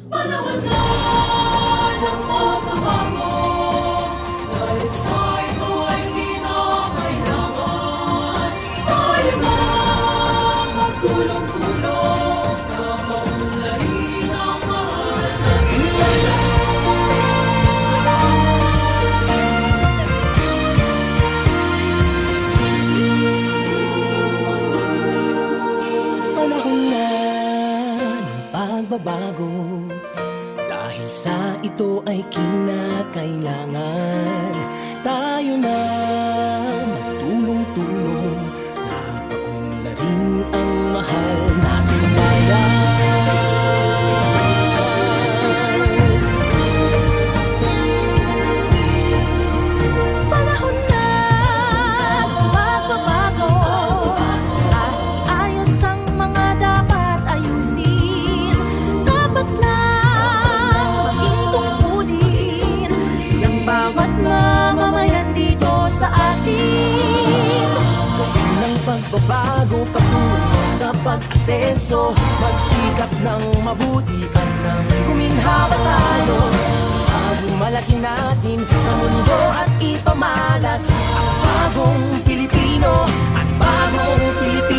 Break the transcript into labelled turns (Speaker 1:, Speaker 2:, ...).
Speaker 1: Panahon na ng pagbabago, dahil sa ito ay kinakailangan tayo na magtulong-tulong na maunlarin ang mahal na
Speaker 2: Panahon na ng pagbabago, dahil sa ito ay kinakailangan tayo na magtulong-tulong na paunlarin ang mahal nating bayan.
Speaker 3: Panahon na ng pagbabago at iayos ang mga dapat ayusin. Dapat lang maging tungkulin ng bawat mamamayan dito sa atin.
Speaker 2: Gawin ng pagbabago patungo sa pag-asenso, magsikap ng mabuti at nang guminhawa tayo. Malaki natin sa mundo at ipamalas ang bagong Pilipino at bagong Pilipino.